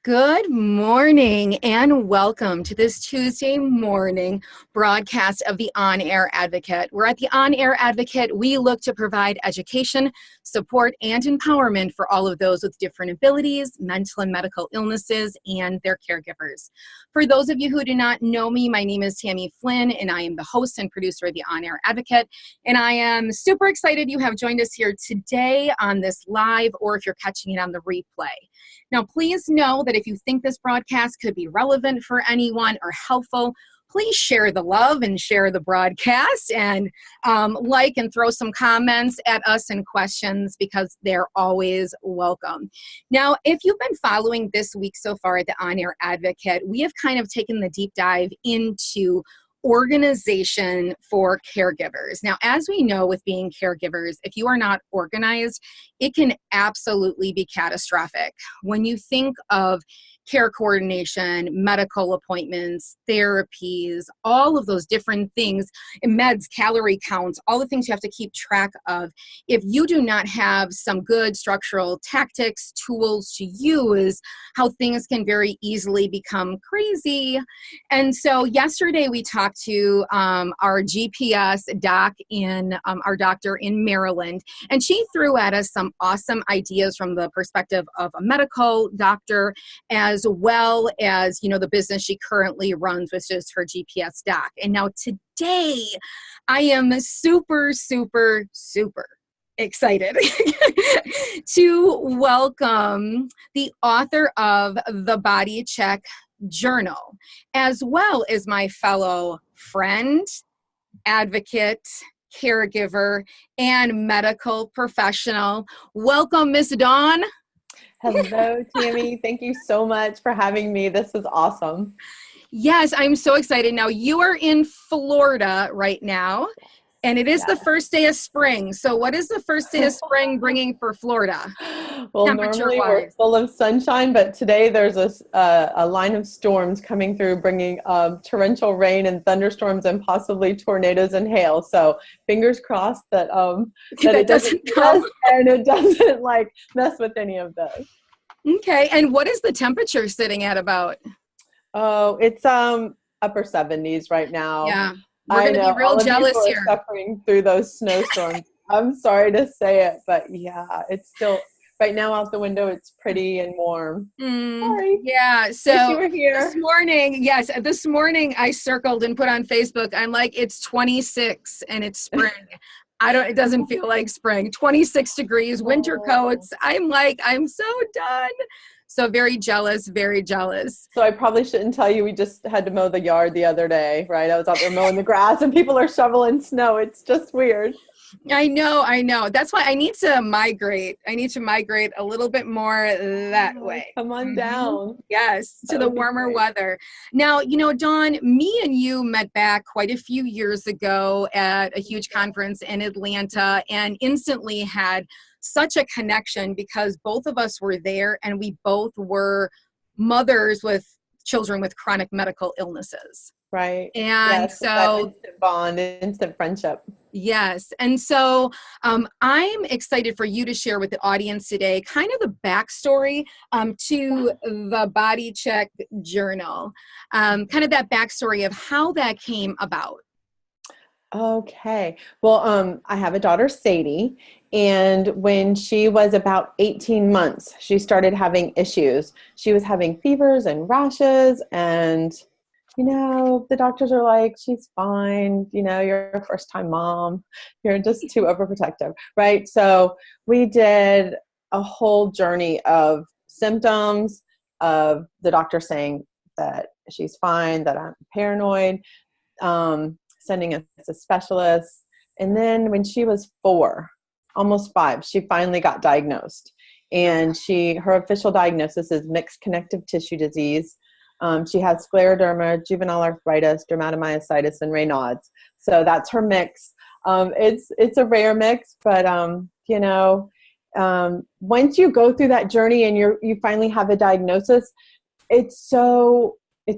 Good morning and welcome to this Tuesday morning broadcast of the On Air Advocate. We're at the On Air Advocate. We look to provide education, support, and empowerment for all of those with different abilities, mental and medical illnesses, and their caregivers. For those of you who do not know me, my name is Tammy Flynn, and I am the host and producer of the On Air Advocate. And I am super excited you have joined us here today on this live, or if you're catching it on the replay. Now, please know that if you think this broadcast could be relevant for anyone or helpful, please share the love and share the broadcast and like and throw some comments at us and questions because they're always welcome. Now, if you've been following this week so far at the On Air Advocate, we have kind of taken the deep dive into organization for caregivers. Now, as we know with being caregivers, if you are not organized, it can absolutely be catastrophic. When you think of care coordination, medical appointments, therapies, all of those different things, meds, calorie counts, all the things you have to keep track of. If you do not have some good structural tactics, tools to use, how things can very easily become crazy. And so yesterday we talked to our GPS doc our doctor in Maryland, and she threw at us some awesome ideas from the perspective of a medical doctor, as well as, the business she currently runs, which is her GPS doc. And now today, I am super, super, super excited to welcome the author of the Body Check Journal, as well as my fellow friend, advocate, caregiver, and medical professional. Welcome, Miss Dawn. Hello, Tammy. Thank you so much for having me. This is awesome. Yes, I'm so excited. Now, you are in Florida right now, and it is the first day of spring. So what is the first day of spring bringing for Florida? Well, normally we're full of sunshine, but today there's a line of storms coming through, bringing torrential rain and thunderstorms and possibly tornadoes and hail. So fingers crossed that it doesn't come and it doesn't mess with any of those. Okay, and what is the temperature sitting at about? Oh, it's upper 70s right now. Yeah. We're going to be real jealous here. Suffering through those snowstorms. I'm sorry to say it, but yeah, it's still right now out the window. It's pretty and warm. Sorry. Yeah. So you were here. This morning I circled and put on Facebook. I'm like, it's 26 and it's spring. It doesn't feel like spring. 26 degrees, winter coats. I'm so done. So very jealous, very jealous. So I probably shouldn't tell you we just had to mow the yard the other day, right? I was out there mowing the grass and people are shoveling snow. It's just weird. I know. That's why I need to migrate. I need to migrate a little bit more that way. Come on down. Yes, to the warmer weather. Now, Dawn, me and you met back quite a few years ago at a huge conference in Atlanta and instantly had such a connection because both of us were there and we both were mothers with children with chronic medical illnesses. Right. And yes, so instant bond, instant friendship. Yes. And so I'm excited for you to share with the audience today kind of the backstory to the Body Check Journal, kind of that backstory of how that came about. Okay. Well, I have a daughter, Sadie, and when she was about 18 months, she started having issues. She was having fevers and rashes, and the doctors are like, she's fine. You're a first-time mom. You're just too overprotective, right? So we did a whole journey of symptoms of the doctor saying that she's fine, that I'm paranoid, sending us to specialists. And then when she was 4, almost 5, she finally got diagnosed. And her official diagnosis is mixed connective tissue disease. She has scleroderma, juvenile arthritis, dermatomyositis, and Raynaud's. So that's her mix. It's a rare mix, but once you go through that journey and you finally have a diagnosis, it's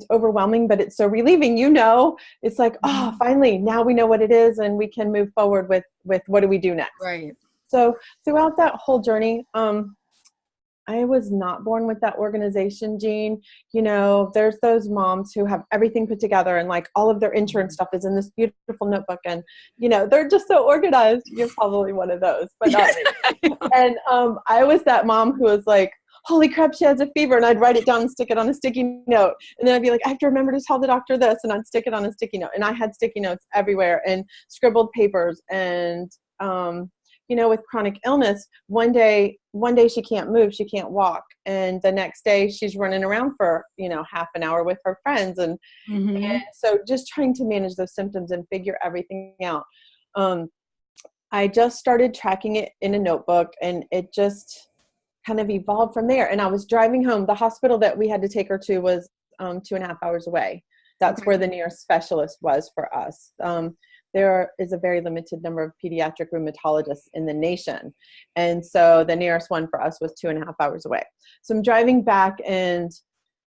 overwhelming, but it's so relieving. It's like, oh, finally, now we know what it is, and we can move forward with what do we do next. Right. So throughout that whole journey, I was not born with that organization gene. There's those moms who have everything put together and like all of their insurance stuff is in this beautiful notebook and, they're just so organized. You're probably one of those, but not me. And I was that mom who was like, holy crap, she has a fever. And I'd write it down and stick it on a sticky note. And then I'd be like, I have to remember to tell the doctor this. And I'd stick it on a sticky note. And I had sticky notes everywhere and scribbled papers. And, with chronic illness, one day she can't move, she can't walk. And the next day she's running around for, half an hour with her friends. And so just trying to manage those symptoms and figure everything out. I just started tracking it in a notebook and it just kind of evolved from there. And I was driving home. The hospital that we had to take her to was 2.5 hours away. That's where the nearest specialist was for us. There is a very limited number of pediatric rheumatologists in the nation. And so the nearest one for us was 2.5 hours away. So I'm driving back and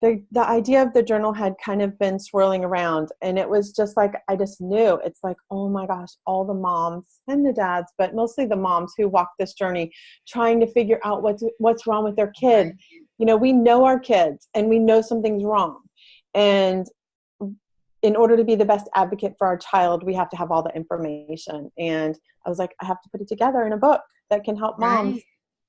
the idea of the journal had kind of been swirling around. And it was just like, I just knew it's like, oh my gosh, all the moms and the dads, but mostly the moms who walk this journey trying to figure out what's wrong with their kid. We know our kids and we know something's wrong. And in order to be the best advocate for our child, we have to have all the information. And I was like, I have to put it together in a book that can help moms. Right.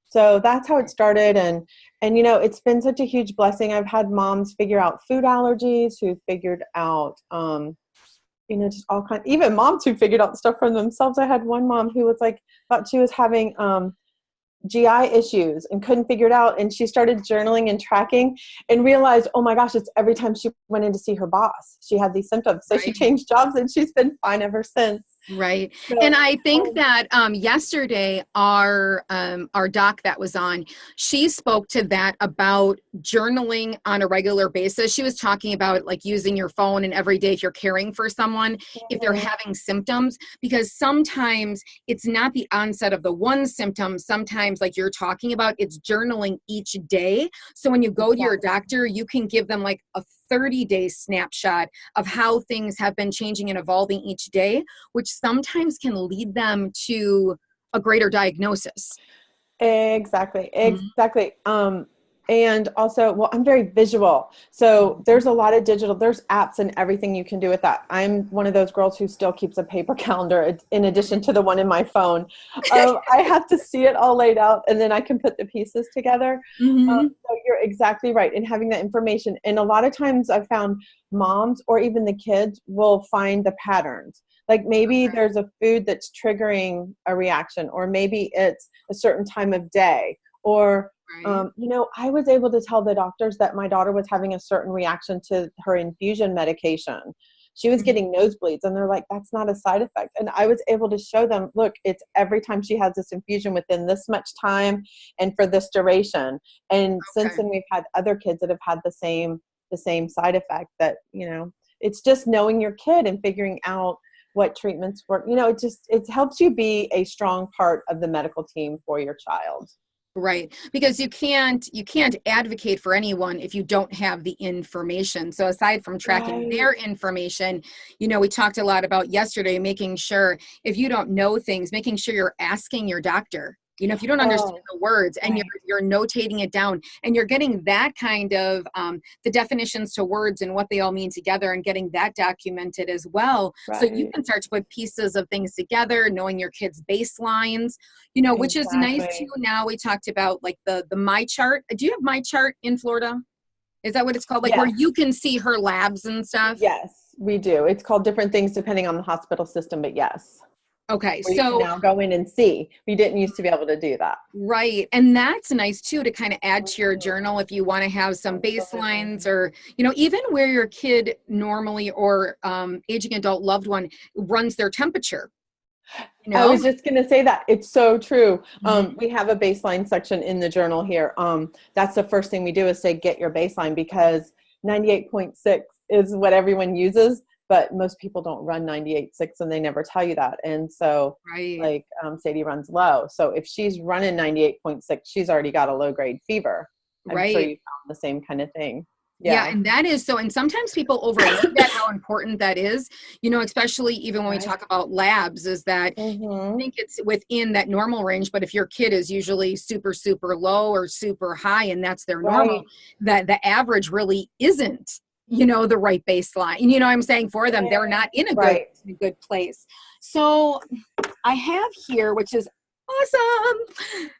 So that's how it started. And it's been such a huge blessing. I've had moms figure out food allergies, who figured out, just all kinds, even moms who figured out stuff for themselves. I had one mom who was like, thought she was having, GI issues and couldn't figure it out. And she started journaling and tracking and realized, oh my gosh, it's every time she went in to see her boss, she had these symptoms. So she changed jobs and she's been fine ever since. Right. So, and I think that yesterday our doc that was on, she spoke to that about journaling on a regular basis. She was talking about like using your phone and every day if you're caring for someone, if they're having symptoms, because sometimes it's not the onset of the one symptom. Sometimes like you're talking about, it's journaling each day. So when you go to your doctor, you can give them like a 30-day snapshot of how things have been changing and evolving each day, which sometimes can lead them to a greater diagnosis. Exactly. And also, I'm very visual. So there's a lot of digital, there's apps and everything you can do with that. I'm one of those girls who still keeps a paper calendar in addition to the one in my phone. I have to see it all laid out and then I can put the pieces together. So you're exactly right in having that information. And a lot of times I've found moms or even the kids will find the patterns. Like maybe there's a food that's triggering a reaction, or maybe it's a certain time of day, or I was able to tell the doctors that my daughter was having a certain reaction to her infusion medication. She was getting nosebleeds and they're like, that's not a side effect. And I was able to show them, look, it's every time she has this infusion within this much time and for this duration. And since then we've had other kids that have had the same side effect. That, it's just knowing your kid and figuring out what treatments work. It helps you be a strong part of the medical team for your child. Right. Because you can't advocate for anyone if you don't have the information. So aside from tracking their information, we talked a lot about yesterday, making sure if you don't know things, making sure you're asking your doctor. If you don't understand the words and you're notating it down and you're getting that kind of the definitions to words and what they all mean together and getting that documented as well. So you can start to put pieces of things together, knowing your kids' baselines, which is nice too. Now we talked about like the My Chart. Do you have My Chart in Florida? Is that what it's called? Like where you can see her labs and stuff? Yes, we do. It's called different things depending on the hospital system, but yes. Okay, so you can now go in and see. We didn't used to be able to do that. Right. And that's nice too, to kind of add to your journal if you want to have some baselines or, even where your kid normally or aging adult loved one runs their temperature. I was just going to say that. It's so true. We have a baseline section in the journal here. That's the first thing we do is say, get your baseline, because 98.6 is what everyone uses. But most people don't run 98.6 and they never tell you that. And so Sadie runs low. So if she's running 98.6, she's already got a low grade fever. I'm sure you found the same kind of thing. Yeah, and that is so, and sometimes people overlook that, how important that is, especially even when we talk about labs, is that you think it's within that normal range, but if your kid is usually super, super low or super high, and that's their normal, that the average really isn't, the right baseline. You know what I'm saying? For them, they're not in a good place. So I have here, which is awesome,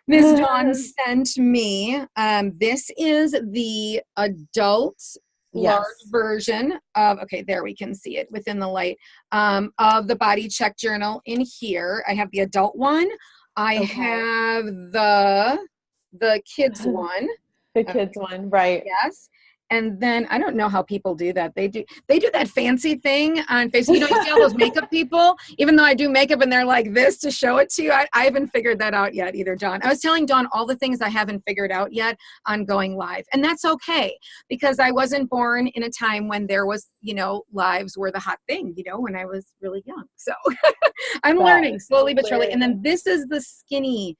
Miss Dawn sent me. This is the adult large version of, okay, there we can see it within the light, of the Body Check Journal in here. I have the adult one. I have the kids one. The kids one, right. Yes. And then I don't know how people do that. They do that fancy thing on Facebook. You see all those makeup people, even though I do makeup and they're like this to show it to you. I haven't figured that out yet either, Dawn. I was telling Dawn all the things I haven't figured out yet on going live. And that's okay, because I wasn't born in a time when there was, lives were the hot thing, when I was really young. So I'm learning slowly but surely. And then this is the skinny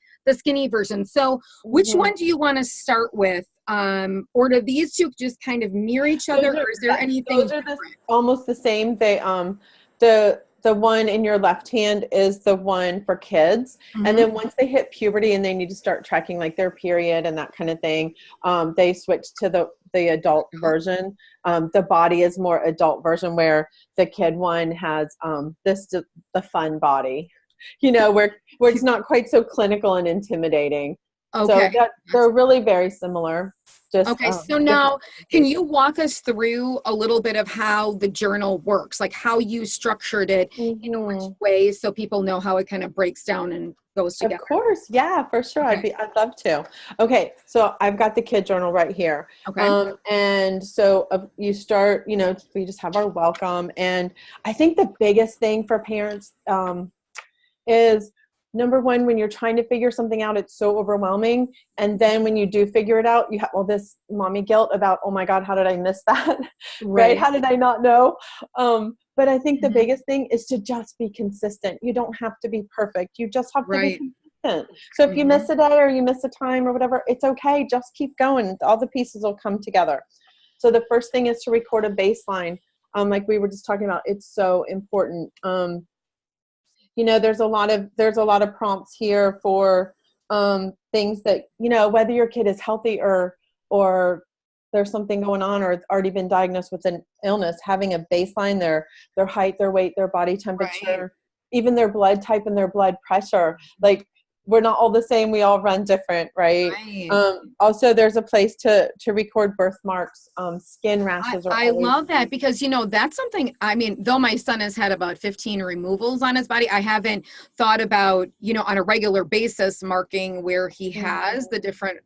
version. So which one do you want to start with? Or do these two just kind of mirror each other, or is there anything different? Almost the same. They the one in your left hand is the one for kids, and then once they hit puberty and they need to start tracking like their period and that kind of thing, they switch to the adult version. The body is more adult version, where the kid one has the fun body, where it's not quite so clinical and intimidating. Okay. So they're really very similar. So now can you walk us through a little bit of how the journal works, like how you structured it in which way, so people know how it kind of breaks down and goes together? Of course. Yeah, for sure. Okay. I'd love to. Okay. So I've got the kid journal right here. Okay. And so you start, we just have our welcome. And I think the biggest thing for parents is, number one, when you're trying to figure something out, it's so overwhelming. And then when you do figure it out, you have all this mommy guilt about, oh my God, how did I miss that? Right? How did I not know? But I think the biggest thing is to just be consistent. You don't have to be perfect. You just have to be consistent. So if you miss a day or you miss a time or whatever, it's okay. Just keep going. All the pieces will come together. So the first thing is to record a baseline. Like we were just talking about, it's so important. There's a lot of prompts here for things that, whether your kid is healthy or there's something going on, or it's already been diagnosed with an illness, having a baseline, their height, their weight, their body temperature, even their blood type and their blood pressure. Like, we're not all the same. We all run different, right? Also, there's a place to record birthmarks, skin rashes. I love that, because, that's something, though my son has had about 15 removals on his body, I haven't thought about, on a regular basis marking where he has the different,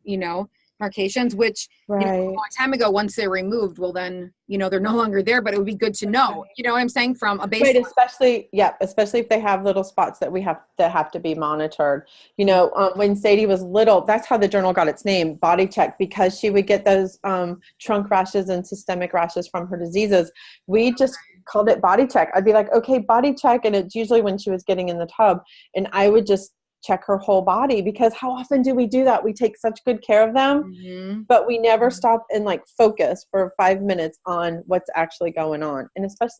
marcations, which a long time ago, once they're removed, well then, they're no longer there, but it would be good to know, you know what I'm saying, from a baseline. Especially if they have little spots that have to be monitored. When Sadie was little, that's how the journal got its name, Body Check, because she would get those trunk rashes and systemic rashes from her diseases. We just called it Body Check. I'd be like, okay, Body Check. And it's usually when she was getting in the tub, and I would just check her whole body, because how often do we do that? We take such good care of them, but we never stop and focus for 5 minutes on what's actually going on.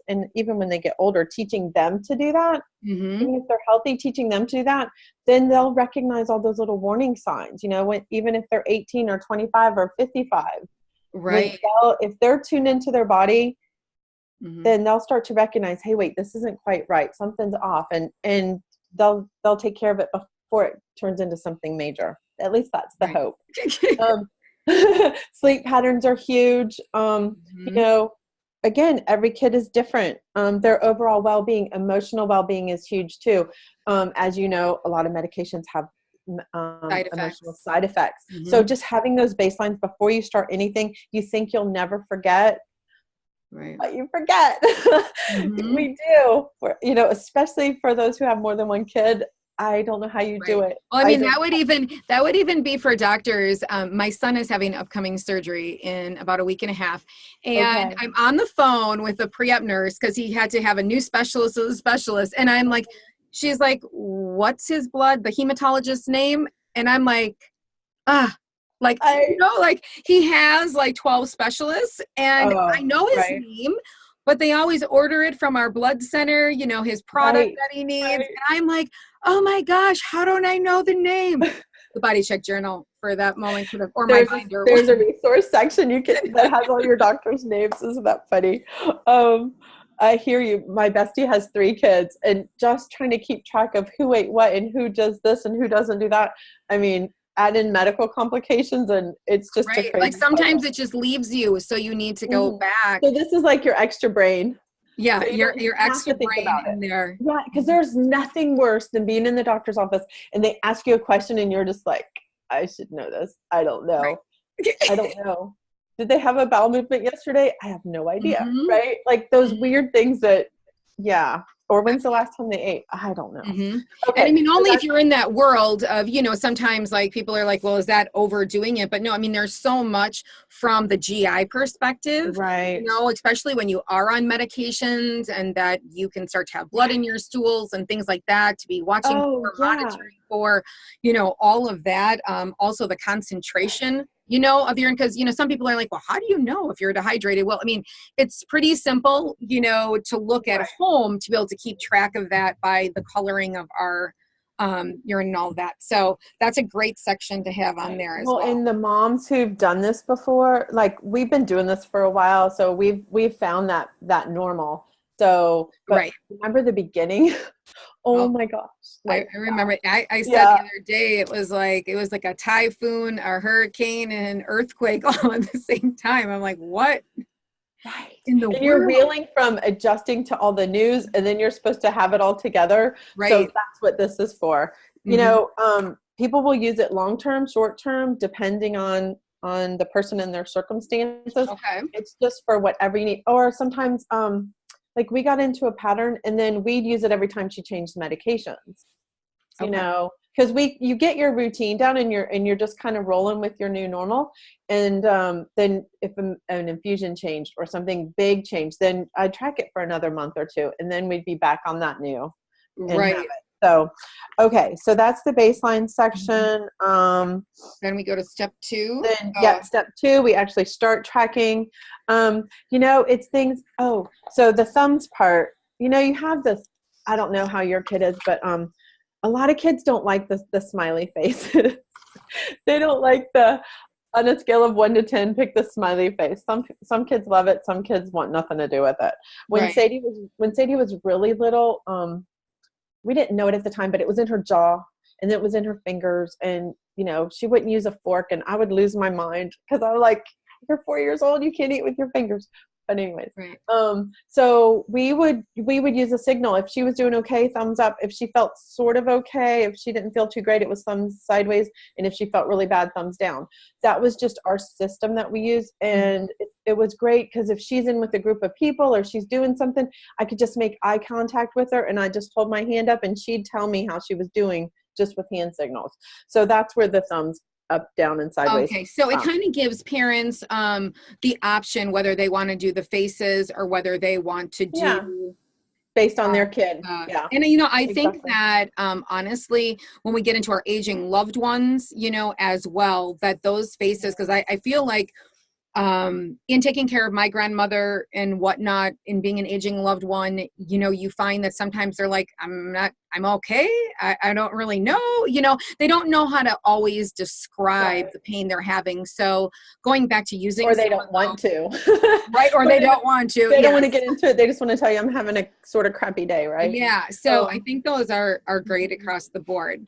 And even when they get older, teaching them to do that, even if they're healthy, teaching them to do that, then they'll recognize all those little warning signs, even if they're 18 or 25 or 55, if they're tuned into their body, then they'll start to recognize, hey, wait, this isn't quite right. Something's off. And they'll take care of it before it turns into something major. At least that's the hope. Sleep patterns are huge. Again, every kid is different. Their overall well-being, emotional well-being is huge too. As you know, a lot of medications have emotional side effects. So just having those baselines before you start anything, you think you'll never forget. But you forget. We do. Especially for those who have more than one kid. I don't know how you do it. Well, that would even be for doctors. My son is having upcoming surgery in about a week and a half, and I'm on the phone with a pre-op nurse because he had to have a new specialist, and I'm like, she's like, what's his blood, the hematologist's name? And I'm like, Like, like he has like 12 specialists and I know his right. name, but they always order it from our blood center, his product that he needs. Right. And I'm like, oh my gosh, how don't I know the name? The body check journal for that moment or my binder. There's a resource section that has all your doctor's names. Isn't that funny? I hear you. My bestie has 3 kids, and just trying to keep track of who ate what and who does this and who doesn't do that. I mean, add in medical complications, and it's just right. Like sometimes it just leaves you, so you need to go back. So this is like your extra brain. Yeah, so your extra brain in there. Yeah, because there's nothing worse than being in the doctor's office and they ask you a question and you're just like, I should know this. I don't know. Right. I don't know. Did they have a bowel movement yesterday? I have no idea. Right? Like those weird things that, or when's the last time they ate? I don't know. Okay. And I mean, only if you're in that world of, sometimes like people are like, well, is that overdoing it? But no, I mean, there's so much from the GI perspective, right? Especially when you are on medications and that you can start to have blood in your stools and things like that, to be watching for, monitoring for, all of that. Also the concentration, of urine, because, some people are like, well, how do you know if you're dehydrated? Well, I mean, it's pretty simple, to look at home to be able to keep track of that by the coloring of our urine and all that. So that's a great section to have on there as well. And the moms who've done this before, like we've been doing this for a while, so we've found that normal. So, but remember the beginning? Oh my gosh. I remember I said the other day, it was like a typhoon, a hurricane, and an earthquake all at the same time. I'm like, what? Right. And you're reeling from adjusting to all the news, and then you're supposed to have it all together. Right. So that's what this is for. People will use it long-term, short-term, depending on the person and their circumstances. Okay. It's just for whatever you need. Or sometimes, like we got into a pattern and then we'd use it every time she changed medications, because you get your routine down and you're just kind of rolling with your new normal. And then if an infusion changed or something big changed, then I'd track it for another month or 2. And then we'd be back on that new. Right. So, okay. So that's the baseline section. Then we go to step 2. Then, step 2, we actually start tracking. It's things. Oh, so the thumbs part, you have this, I don't know how your kid is, but a lot of kids don't like the smiley face. They don't like on a scale of 1 to 10, pick the smiley face. Some kids love it. Some kids want nothing to do with it. When Sadie was really little, we didn't know it at the time, but it was in her jaw and it was in her fingers, and she wouldn't use a fork, and I would lose my mind because I was like, you're 4 years old, you can't eat with your fingers. But anyways, so we would use a signal. If she was doing okay, thumbs up. If she felt sort of okay, if she didn't feel too great, it was thumbs sideways. And if she felt really bad, thumbs down. That was just our system that we used. And it was great because if she's in with a group of people or she's doing something, I could just make eye contact with her and I just hold my hand up and she'd tell me how she was doing just with hand signals. So that's where the thumbs up, down, and sideways. Okay, so it kind of gives parents the option whether they want to do the faces or whether they want to do based on their kid. And I think that honestly, when we get into our aging loved ones, as well, that those faces, because I feel like in taking care of my grandmother and whatnot, in being an aging loved one, you find that sometimes they're like, I'm okay. I don't really know, they don't know how to always describe the pain they're having. So going back to using, or they don't want to, right. Or they don't want to, they don't want to get into it. They just want to tell you I'm having a sort of crappy day. Right. Yeah. So I think those are great across the board.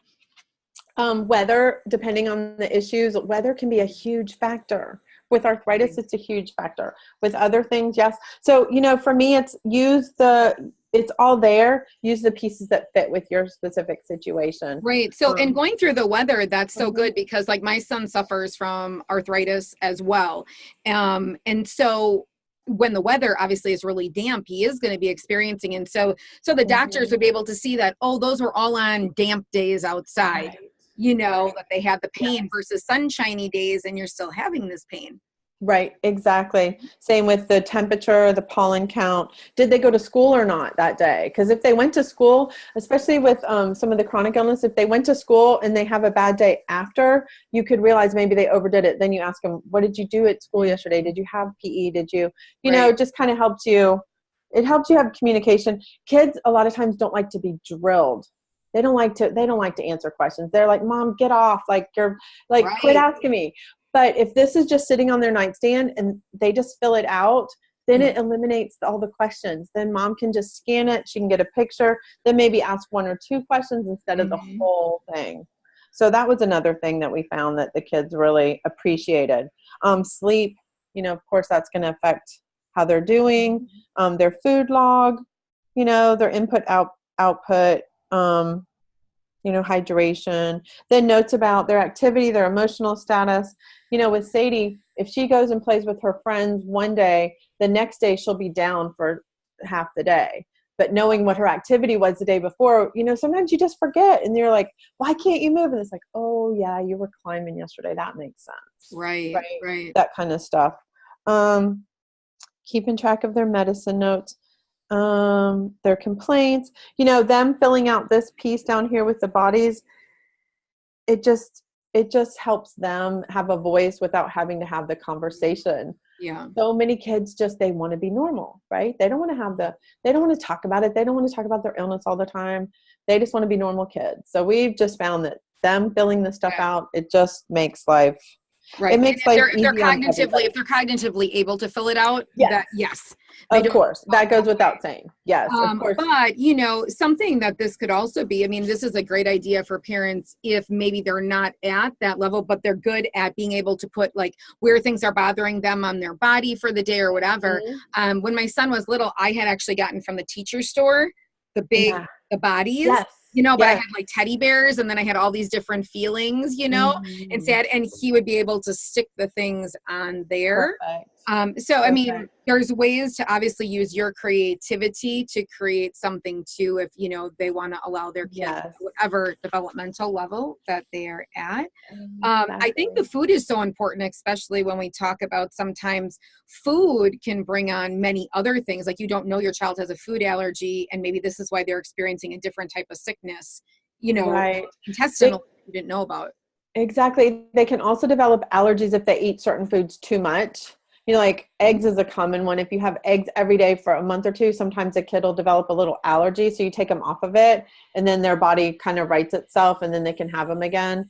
Weather, depending on the issues, weather can be a huge factor. With arthritis, it's a huge factor. With other things, yes. So, for me, it's it's all there. Use the pieces that fit with your specific situation. Right. So, and going through the weather, that's so good because like my son suffers from arthritis as well. And so when the weather obviously is really damp, he is going to be experiencing. And so the doctors would be able to see that, those were all on damp days outside. That they had the pain versus sunshiny days and you're still having this pain. Right, exactly. Same with the temperature, the pollen count. Did they go to school or not that day? Because if they went to school, especially with some of the chronic illness, if they went to school and they have a bad day after, you could realize maybe they overdid it. Then you ask them, what did you do at school yesterday? Did you have PE? Did you, know, it just kind of helps you. It helps you have communication. Kids a lot of times don't like to be drilled. They don't like to answer questions. They're like, Mom, get off. Like, you're like, quit asking me. But if this is just sitting on their nightstand and they just fill it out, then it eliminates all the questions. Then Mom can just scan it. She can get a picture, then maybe ask 1 or 2 questions instead of the whole thing. So that was another thing that we found that the kids really appreciated. Sleep, of course, that's going to affect how they're doing, their food log, their output, hydration, then notes about their activity, their emotional status. With Sadie, if she goes and plays with her friends one day, the next day she'll be down for half the day. But knowing what her activity was the day before, sometimes you just forget and you're like, why can't you move? And it's like, oh yeah, you were climbing yesterday. That makes sense. Right. That kind of stuff. Keeping track of their medicine notes. Their complaints, them filling out this piece down here with the bodies, it just helps them have a voice without having to have the conversation. Yeah. So many kids they want to be normal, right? They don't want to talk about it. They don't want to talk about their illness all the time. They just want to be normal kids. So we've just found that them filling this stuff out, it just makes life. Right. It makes life easy. If they're cognitively able to fill it out, yes. Of course. That goes without saying. Yes, of course. But, something that this could also be, this is a great idea for parents if maybe they're not at that level, but they're good at being able to put like where things are bothering them on their body for the day or whatever. When my son was little, I had actually gotten from the teacher store, the bodies. Yes. But I had like teddy bears and then I had all these different feelings, and sad, and he would be able to stick the things on there. There's ways to obviously use your creativity to create something too, if, they want to allow their kids whatever developmental level that they are at. I think the food is so important, especially when we talk about sometimes food can bring on many other things. Like you don't know your child has a food allergy and maybe this is why they're experiencing a different type of sickness, intestinal you didn't know about. Exactly. They can also develop allergies if they eat certain foods too much. Like eggs is a common one. If you have eggs every day for a month or 2, sometimes a kid will develop a little allergy. So you take them off of it and then their body kind of rights itself and then they can have them again.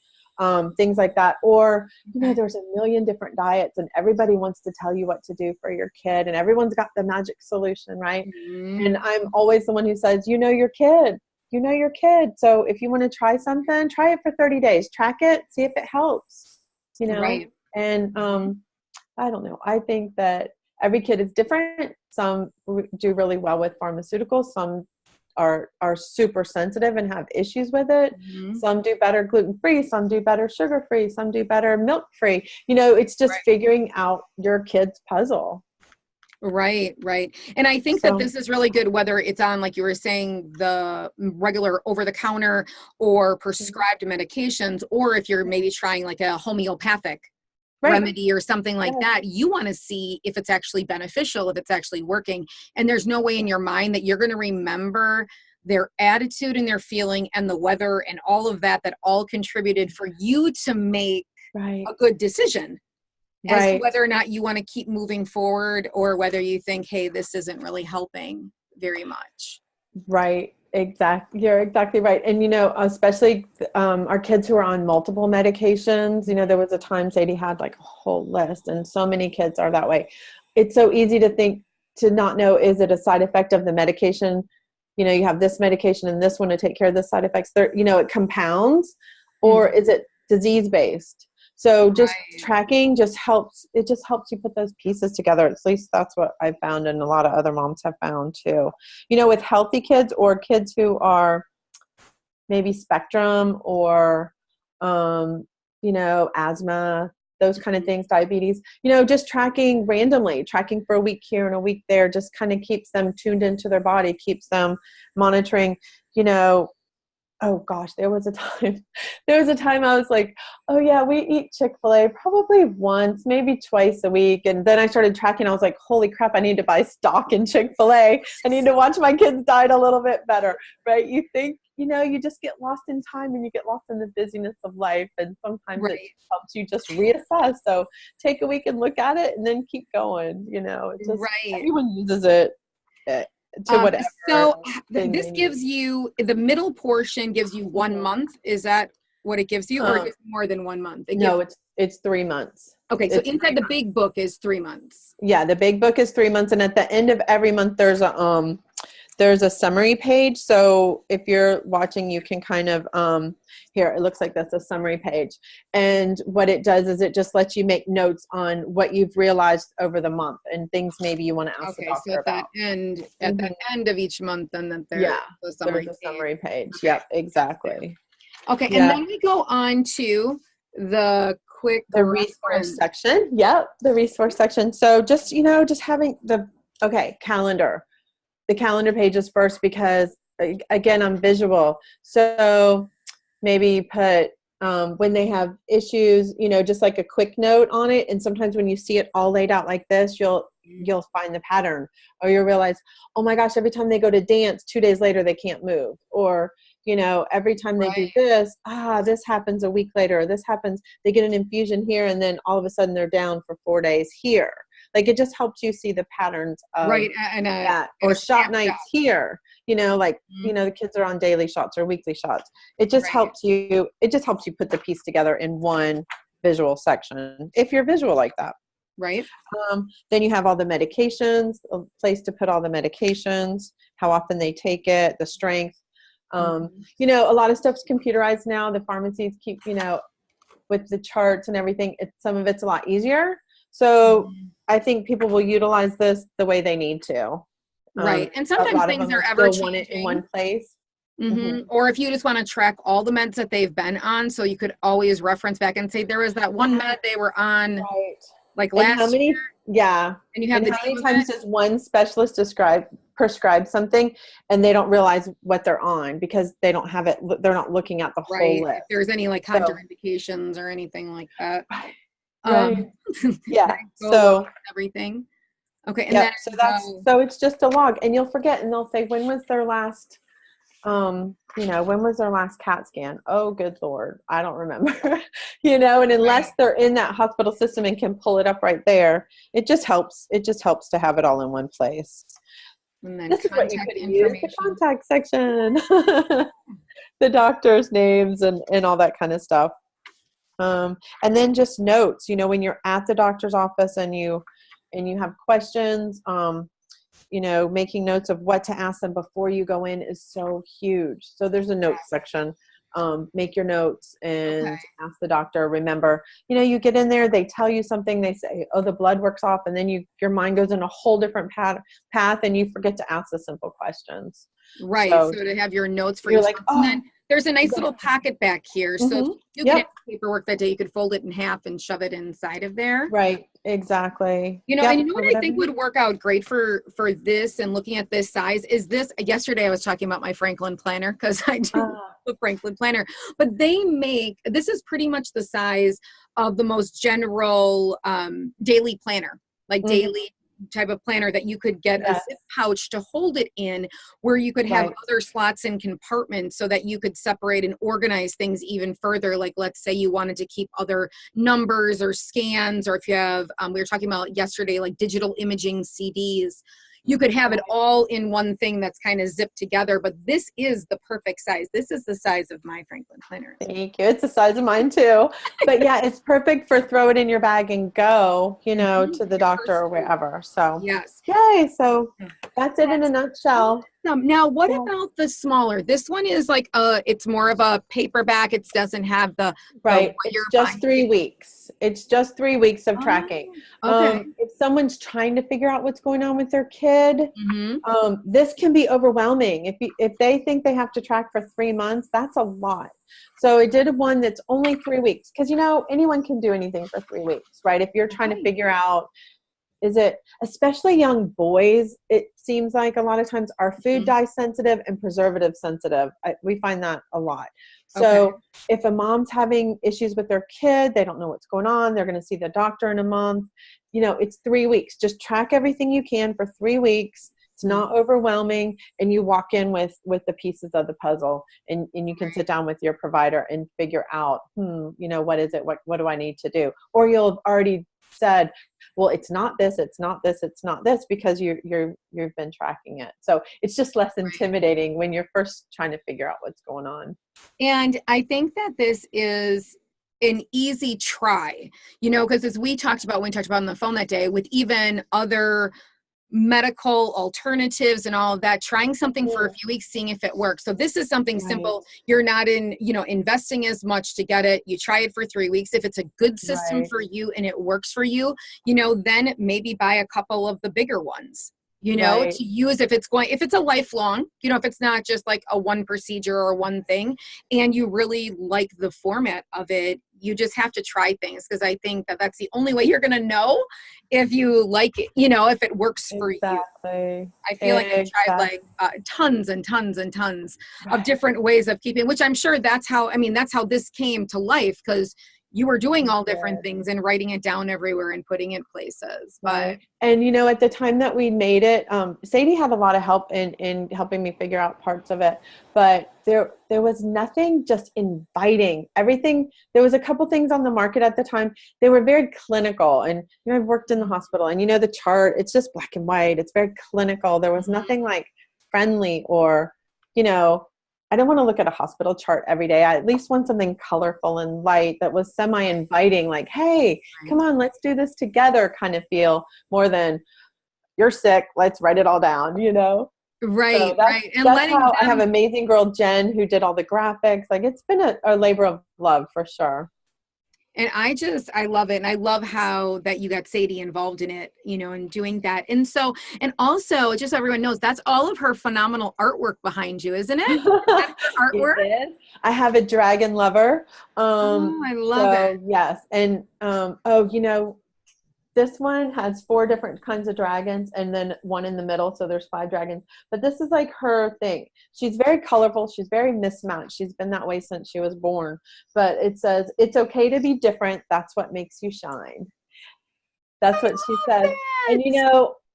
Things like that. Or, there's a million different diets and everybody wants to tell you what to do for your kid and everyone's got the magic solution, right? And I'm always the one who says, your kid. So if you want to try something, try it for 30 days, track it, see if it helps, and, I don't know. I think that every kid is different. Some do really well with pharmaceuticals. Some are super sensitive and have issues with it. Some do better gluten-free. Some do better sugar-free. Some do better milk-free. It's just figuring out your kid's puzzle. Right. And I think that this is really good, whether it's on, like you were saying, the regular over-the-counter or prescribed medications, or if you're maybe trying like a homeopathic remedy or something like that, you want to see if it's actually beneficial, if it's actually working. And there's no way in your mind that you're going to remember their attitude and their feeling and the weather and all of that all contributed for you to make a good decision as to whether or not you want to keep moving forward or whether you think, hey, this isn't really helping very much. Right. Exactly. You're exactly right. And, especially our kids who are on multiple medications, there was a time Sadie had like a whole list and so many kids are that way. It's so easy to not know, is it a side effect of the medication? You have this medication and this one to take care of the side effects. It compounds, or is it disease-based? So just tracking helps you put those pieces together. At least that's what I've found, and a lot of other moms have found too. With healthy kids or kids who are maybe spectrum or, asthma, those kind of things, diabetes, just tracking randomly, tracking for a week here and a week there, just kind of keeps them tuned into their body, keeps them monitoring, oh gosh, there was a time I was like, Oh yeah, we eat Chick-fil-A probably once, maybe twice a week. And then I started tracking. I was like, holy crap, I need to buy stock in Chick-fil-A. I need to watch my kids' diet a little bit better, right? You think, you just get lost in time and you get lost in the busyness of life. And sometimes it helps you just reassess. So take a week and look at it and then keep going. It just, everyone uses it to whatever. So this gives you, the middle portion gives you 1 month. Is that what it gives you, or it gives you more than 1 month? It's 3 months. Okay, so inside the big book is 3 months. Yeah, the big book is 3 months, and at the end of every month there's a summary page. So if you're watching, you can kind of here, it looks like that's a summary page. And what it does is it just lets you make notes on what you've realized over the month and things maybe you want to ask the doctor about. At the end of each month, then there's the summary page. Okay. Yep, exactly. Okay, and then we go on to the resource section. Yep, the resource section. So just, just having calendar. The calendar page is first because, again, I'm visual. So maybe put when they have issues, just like a quick note on it. And sometimes when you see it all laid out like this, you'll find the pattern, or you'll realize, oh my gosh, every time they go to dance, 2 days later, they can't move. Or, every time they do this, this happens a week later. This happens, they get an infusion here, and then all of a sudden they're down for 4 days here. Like, it just helps you see the patterns of that. Or shot nights here, the kids are on daily shots or weekly shots. It just helps you. It just helps you put the piece together in one visual section, if you're visual like that. Right. Then you have all the medications, a place to put all the medications, how often they take it, the strength. A lot of stuff's computerized now. The pharmacies keep, with the charts and everything, some of it's a lot easier. So I think people will utilize this the way they need to. Right. And sometimes things are ever changing. Want it in one place. Or if you just want to track all the meds that they've been on, so you could always reference back and say, there was that one med they were on like last year. Yeah. And you have how many times does one specialist prescribe something and they don't realize what they're on because they don't have it. They're not looking at the whole list. If there's any like contraindications or anything like that. Yeah. So everything. Okay. And then so it's just a log, and you'll forget, and they'll say, when was their last, when was their last CAT scan? Oh, good Lord. I don't remember, and unless they're in that hospital system and can pull it up right there, it just helps. It just helps to have it all in one place. And then this is what you could use, the contact section, the doctor's names and all that kind of stuff. And then just notes, when you're at the doctor's office and you have questions, making notes of what to ask them before you go in is so huge. So there's a notes section. Make your notes and ask the doctor. Remember, you get in there, they tell you something, they say, oh, the blood work's off. And then your mind goes in a whole different path and you forget to ask the simple questions. Right. So to have your notes for yourself. Like, and then there's a nice little pocket back here. So you get paperwork that day, you could fold it in half and shove it inside of there. Right. Exactly. And what I think would work out great for this, and looking at this size, is this. Yesterday I was talking about my Franklin planner, because I do the Franklin planner, but this is pretty much the size of the most general daily planner, like daily type of planner, that you could get a zip pouch to hold it in, where you could have other slots and compartments so that you could separate and organize things even further. Like, let's say you wanted to keep other numbers or scans, or if you have, we were talking about yesterday, like digital imaging CDs, you could have it all in one thing that's kind of zipped together. But this is the perfect size. This is the size of my Franklin planner. Thank you. It's the size of mine too. But yeah, it's perfect for throw it in your bag and go, to the doctor or wherever. So yes. Yay. So that's it in a nutshell. Now, what about the smaller? This one is like it's more of a paperback. It doesn't have the it's just 3 weeks. It's just 3 weeks of tracking. Okay. If someone's trying to figure out what's going on with their kid, this can be overwhelming. If they think they have to track for 3 months, that's a lot. So I did one that's only 3 weeks, because anyone can do anything for 3 weeks, right? If you're trying to figure out, is it, especially young boys, it seems like a lot of times are food dye sensitive and preservative sensitive. We find that a lot. Okay. So if a mom's having issues with their kid, they don't know what's going on, they're going to see the doctor in a month, it's 3 weeks. Just track everything you can for 3 weeks. It's not overwhelming. And you walk in with the pieces of the puzzle, and you can sit down with your provider and figure out, what is it? What do I need to do? Or you'll have already said, well, it's not this, it's not this, it's not this, because you've been tracking it. So it's just less intimidating when you're first trying to figure out what's going on. And I think that this is an easy try, because as we talked about on the phone that day, with even other medical alternatives and all of that, trying something for a few weeks, seeing if it works. So this is something simple. You're not investing as much to get it. You try it for 3 weeks. If it's a good system for you and it works for you, then maybe buy a couple of the bigger ones, to use if it's a lifelong, if it's not just like a one procedure or one thing, and you really like the format of it, you just have to try things, because I think that that's the only way you're going to know if you like it, if it works for you. I feel like I've tried like tons and tons and tons of different ways of keeping, which I'm sure that's how this came to life, because you were doing all different things and writing it down everywhere and putting it places. But and at the time that we made it, Sadie had a lot of help in helping me figure out parts of it. But there was nothing just inviting. Everything, there was a couple things on the market at the time. They were very clinical, and I've worked in the hospital, and the chart, it's just black and white. It's very clinical. There was nothing like friendly or I don't want to look at a hospital chart every day. I at least want something colorful and light that was semi-inviting, like, hey, come on, let's do this together kind of feel, more than you're sick, let's write it all down, Right, so right. And that's how I have amazing girl Jen, who did all the graphics. Like, it's been a labor of love for sure. And I love it. And I love how that you got Sadie involved in it, and doing that. And so, and also, just so everyone knows, that's all of her phenomenal artwork behind you, isn't it? That's her artwork. It is. I have a dragon lover. I love it. Yes. And, this one has 4 different kinds of dragons, and then one in the middle. So there's 5 dragons, but this is like her thing. She's very colorful. She's very mismatched. She's been that way since she was born, but it says, it's okay to be different. That's what makes you shine. That's what she said. And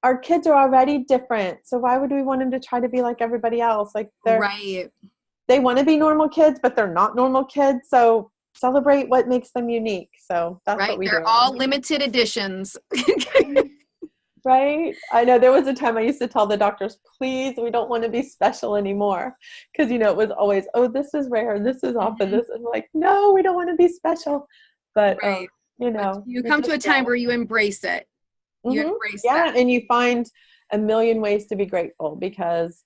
our kids are already different. So why would we want them to try to be like everybody else? Like, they want to be normal kids, but they're not normal kids. So celebrate what makes them unique. So that's what we do. They're all limited editions. Right? I know there was a time I used to tell the doctors, please, we don't want to be special anymore. Because, it was always, oh, this is rare, this is off of this. And like, no, we don't want to be special. But, but you come to a time where you embrace it. You embrace that. And you find a million ways to be grateful, because,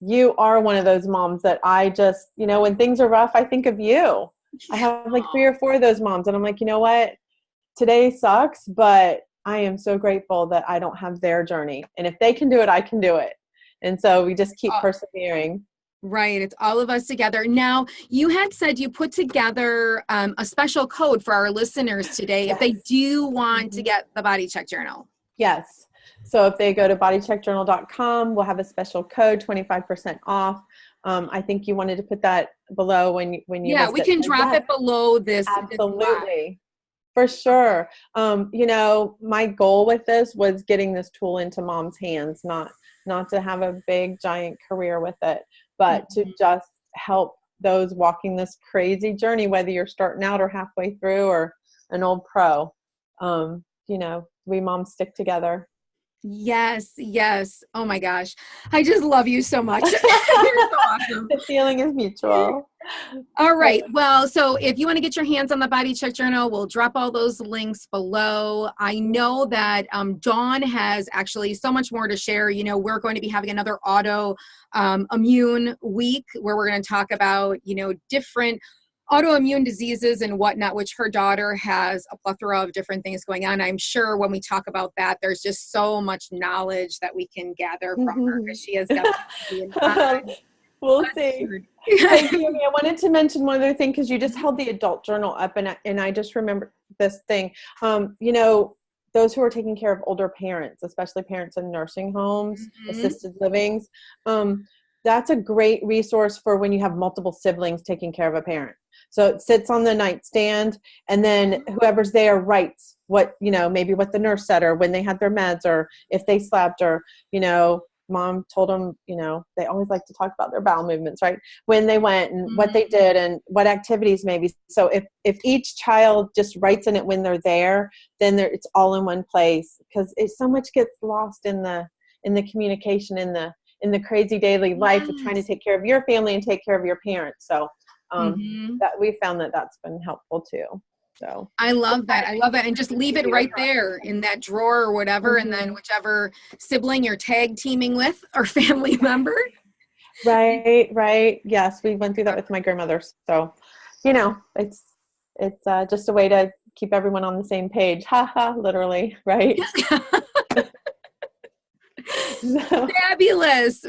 you are one of those moms that I just, when things are rough, I think of you. I have like 3 or 4 of those moms, and I'm like, you know what? Today sucks, but I am so grateful that I don't have their journey. And if they can do it, I can do it. And so we just keep persevering. Right. It's all of us together. Now, you had said you put together a special code for our listeners today if they do want to get the Body Check Journal. Yes. So if they go to bodycheckjournal.com, we'll have a special code, 25% off. I think you wanted to put that below when you we can drop it below this. Absolutely. For sure. My goal with this was getting this tool into moms' hands, not to have a big giant career with it, but to just help those walking this crazy journey, whether you're starting out or halfway through or an old pro. We moms stick together. Yes. Yes. Oh my gosh. I just love you so much. You're so awesome. The feeling is mutual. All right. Well, so if you want to get your hands on the Body Check Journal, we'll drop all those links below. I know that Dawn has actually so much more to share. We're going to be having another autoimmune week where we're going to talk about, different autoimmune diseases and whatnot, which her daughter has a plethora of different things going on. I'm sure when we talk about that, there's just so much knowledge that we can gather from her, because she has definitely we'll see. Thank you. I wanted to mention one other thing, because you just held the adult journal up, and I just remember this thing. Those who are taking care of older parents, especially parents in nursing homes, assisted livings, that's a great resource for when you have multiple siblings taking care of a parent. So it sits on the nightstand, and then whoever's there writes what, maybe what the nurse said, or when they had their meds, or if they slept, or, mom told them, they always like to talk about their bowel movements, right? When they went and what they did and what activities maybe. So if each child just writes in it when they're there, then it's all in one place, because so much gets lost in the communication, in the crazy daily life of trying to take care of your family and take care of your parents. So that we found that's been helpful too. So I love that. And just leave it right there in that drawer or whatever. And then whichever sibling you're tag teaming with or family member. Right. Yes. We went through that with my grandmother. So, it's just a way to keep everyone on the same page. Literally. Right.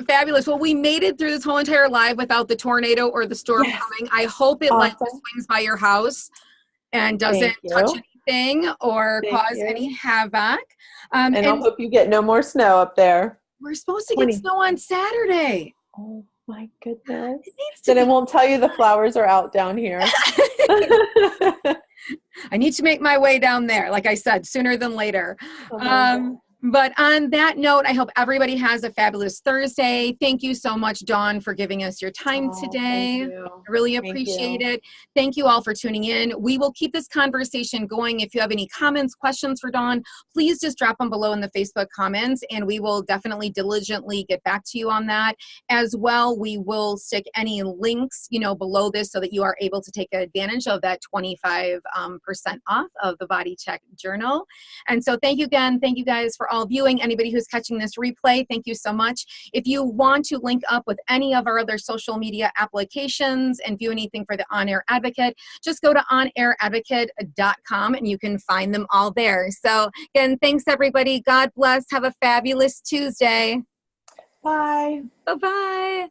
Fabulous. Well, we made it through this whole entire live without the tornado or the storm coming. I hope it swings by your house and doesn't touch anything or cause any havoc. And I hope you get no more snow up there. We're supposed to get snow on Saturday. Oh my goodness. Then I won't tell you the flowers are out down here. I need to make my way down there, like I said, sooner than later. But on that note, I hope everybody has a fabulous Thursday. Thank you so much, Dawn, for giving us your time today. I really appreciate it. Thank you all for tuning in. We will keep this conversation going. If you have any comments, questions for Dawn, please just drop them below in the Facebook comments, and we will definitely diligently get back to you on that. As well, we will stick any links, below this so that you are able to take advantage of that 25% off of the Body Check Journal. And so thank you again. Thank you guys for all viewing. Anybody who's catching this replay, thank you so much. If you want to link up with any of our other social media applications and view anything for the On Air Advocate, just go to thonairadvocate.com and you can find them all there. So again, thanks everybody. God bless. Have a fabulous Tuesday. Bye. Bye-bye.